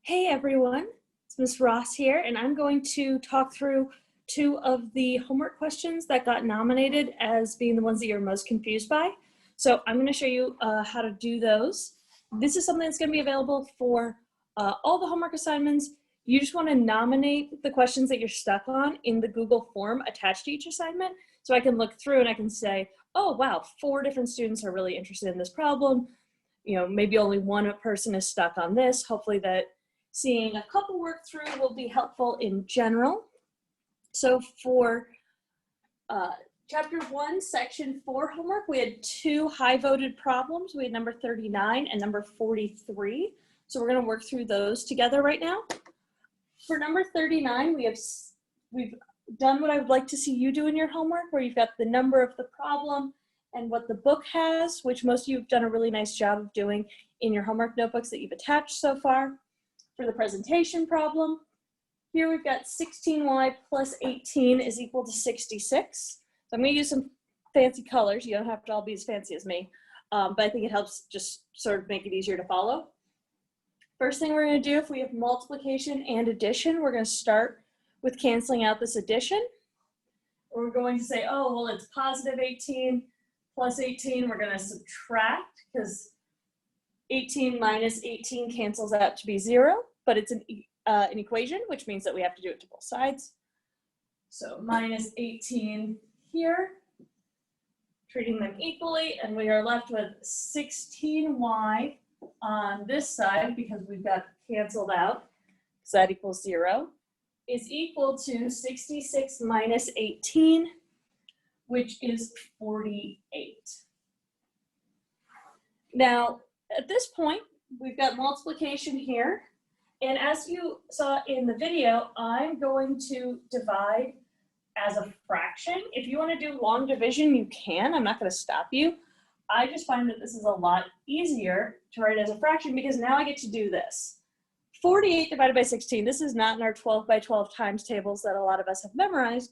Hey everyone, it's Ms. Ross here, and I'm going to talk through two of the homework questions that got nominated as being the ones that you're most confused by. So I'm going to show you how to do those. This is something that's going to be available for all the homework assignments. You just want to nominate the questions that you're stuck on in the Google form attached to each assignment. So I can look through and I can say, oh wow, 4 different students are really interested in this problem. You know, maybe only one person is stuck on this. Hopefully that seeing a couple work through will be helpful in general. So for chapter 1, section 4 homework, we had 2 high voted problems. We had number 39 and number 43. So we're going to work through those together right now. For number 39, we've done what I would like to see you do in your homework, where you've got the number of the problem and what the book has, which most of you have done a really nice job of doing in your homework notebooks that you've attached so far. For the presentation problem, here we've got 16y plus 18 is equal to 66. So I'm going to use some fancy colors. You don't have to all be as fancy as me, but I think it helps just sort of make it easier to follow. First thing we're going to do, if we have multiplication and addition, we're going to start with canceling out this addition. We're going to say, oh, well, it's positive 18 plus 18. We're going to subtract because 18 minus 18 cancels out to be 0, but it's an equation, which means that we have to do it to both sides. So minus 18 here, treating them equally, and we are left with 16y on this side, because we've got canceled out, so that equals 0, is equal to 66 minus 18, which is 48. Now, at this point, we've got multiplication here, and as you saw in the video, I'm going to divide as a fraction. If you want to do long division, you can. I'm not going to stop you. I just find that this is a lot easier to write as a fraction because now I get to do this. 48 divided by 16, this is not in our 12 by 12 times tables that a lot of us have memorized.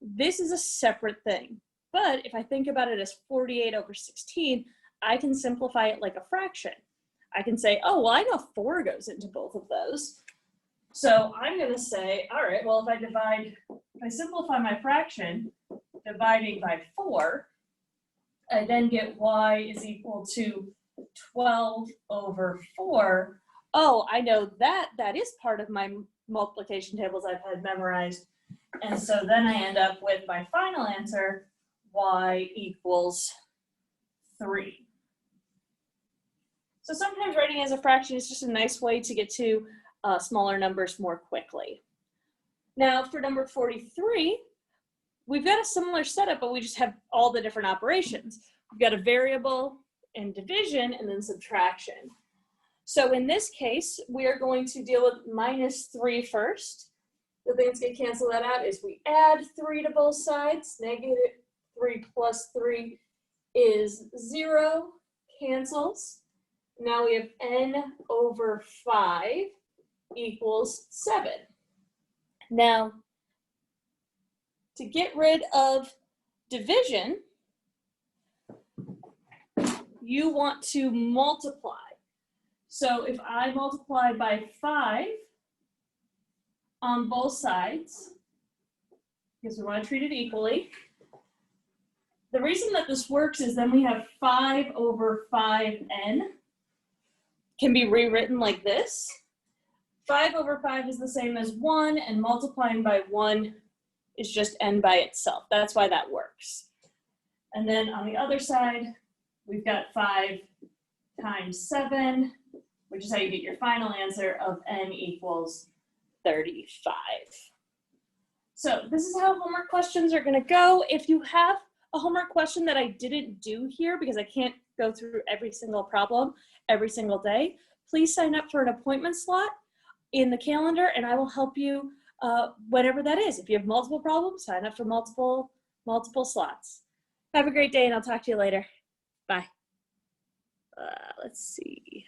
This is a separate thing. But if I think about it as 48 over 16, I can simplify it like a fraction. I can say, oh, well, I know 4 goes into both of those. So I'm going to say, all right, well, if I simplify my fraction, dividing by 4, I then get y is equal to 12 over 4. Oh, I know that is part of my multiplication tables I've had memorized. And so then I end up with my final answer, y equals 3. So sometimes writing as a fraction is just a nice way to get to smaller numbers more quickly. Now for number 43, we've got a similar setup, but we just have all the different operations. We've got a variable and division and then subtraction. So in this case, we are going to deal with minus 3 first. The thing that's going to cancel that out is we add 3 to both sides. Negative 3 plus 3 is 0, cancels. Now we have n over 5 equals 7. Now, to get rid of division, you want to multiply. So if I multiply by 5 on both sides, because we want to treat it equally, the reason that this works is then we have 5 over 5n can be rewritten like this. 5 over 5 is the same as 1, and multiplying by 1 is just n by itself. That's why that works. And then on the other side, we've got 5 times 7, which is how you get your final answer of n equals 35. So this is how homework questions are going to go. If you have a homework question that I didn't do here because I can't go through every single problem every single day, please sign up for an appointment slot in the calendar and I will help you whatever that is. If you have multiple problems, sign up for multiple slots. Have a great day and I'll talk to you later. Bye. Let's see.